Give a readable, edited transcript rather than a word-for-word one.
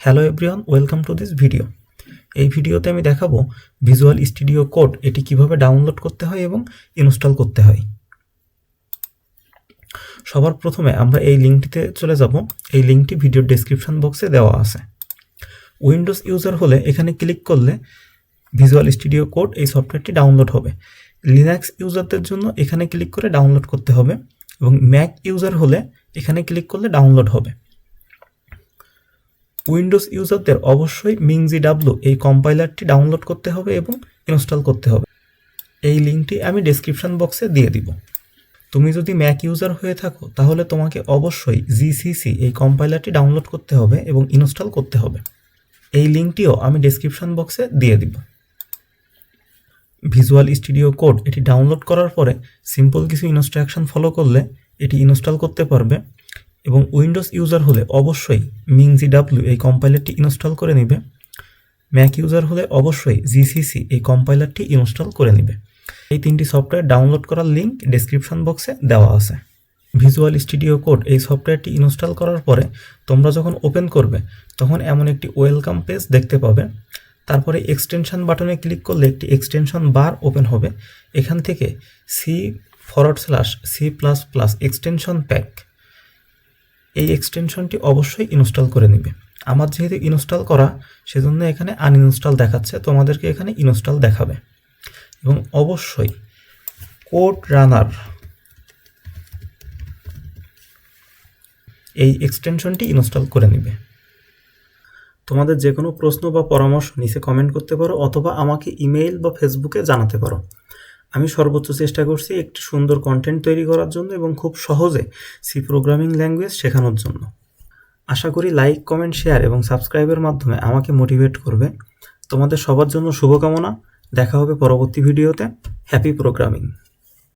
Hello everyone, welcome to this video. এই ভিডিওতে আমি দেখাবো ভিজুয়াল স্টুডিও কোড এটি কিভাবে ডাউনলোড করতে হয় এবং ইনস্টল করতে হয়। সবার প্রথমে আমরা এই লিঙ্কটিতে চলে যাব। এই লিঙ্কটি ভিডিওর ডেসক্রিপশন বক্সে দেওয়া আছে। উইন্ডোজ ইউজার হলে এখানে ক্লিক করলে ভিজুয়াল স্টুডিও কোড এই সফটওয়্যারটি ডাউনলোড হবে। লিনাক্স ইউজারদের জন্য এখানে ক্লিক করে ডাউনলোড করতে হবে এবং ম্যাক ইউজার হলে এখানে ক্লিক করলে ডাউনলোড হবে। উইন্ডোজ ইউজারদের অবশ্যই MinGW এই কম্পাইলারটি ডাউনলোড করতে হবে এবং ইনস্টল করতে হবে। এই লিঙ্কটি আমি ডেসক্রিপশন বক্সে দিয়ে দিব। তুমি যদি ম্যাক ইউজার হয়ে থাকো তাহলে তোমাকে অবশ্যই GCC এই কম্পাইলারটি ডাউনলোড করতে হবে এবং ইনস্টল করতে হবে। এই লিঙ্কটিও আমি ডেসক্রিপশন বক্সে দিয়ে দিব। ভিজুয়াল স্টুডিও কোড এটি ডাউনলোড করার পরে সিম্পল কিছু ইনস্ট্রাকশন ফলো করলে এটি ইনস্টল করতে পারবে এবং উইন্ডোজ ইউজার হলে অবশ্যই MinGW এই কম্পাইলারটি ইনস্টল করে নেবে। ম্যাক ইউজার হলে অবশ্যই GCC এই কম্পাইলারটি ইনস্টল করে নেবে। এই তিনটি সফটওয়্যার ডাউনলোড করার লিঙ্ক ডেসক্রিপশন বক্সে দেওয়া আছে। ভিজুয়াল স্টুডিও কোড এই সফটওয়্যারটি ইনস্টল করার পরে তোমরা যখন ওপেন করবে তখন এমন একটি ওয়েলকাম পেজ দেখতে পাবে। তারপরে এক্সটেনশন বাটনে ক্লিক করলে একটি এক্সটেনশন বার ওপেন হবে। এখান থেকে C/C++ এক্সটেনশন প্যাক এই এক্সটেনশনটি অবশ্যই ইনস্টল করে নেবে। আমার যেহেতু ইনস্টল করা সেজন্য এখানে আনইনস্টল দেখাচ্ছে, তোমাদেরকে এখানে ইনস্টল দেখাবে। এবং অবশ্যই কোড রানার এই এক্সটেনশনটি ইনস্টল করে নেবে। তোমাদের যে কোনো প্রশ্ন বা পরামর্শ নিচে কমেন্ট করতে পারো অথবা আমাকে ইমেইল বা ফেসবুকে জানাতে পারো। আমি সর্বোচ্চ চেষ্টা করছি একটি সুন্দর কন্টেন্ট তৈরি করার জন্য এবং খুব সহজে সি প্রোগ্রামিং ল্যাঙ্গুয়েজ শেখানোর জন্য। আশা করি লাইক, কমেন্ট, শেয়ার এবং সাবস্ক্রাইবের মাধ্যমে আমাকে মোটিভেট করবে। তোমাদের সবার জন্য শুভকামনা। দেখা হবে পরবর্তী ভিডিওতে। Happy programming.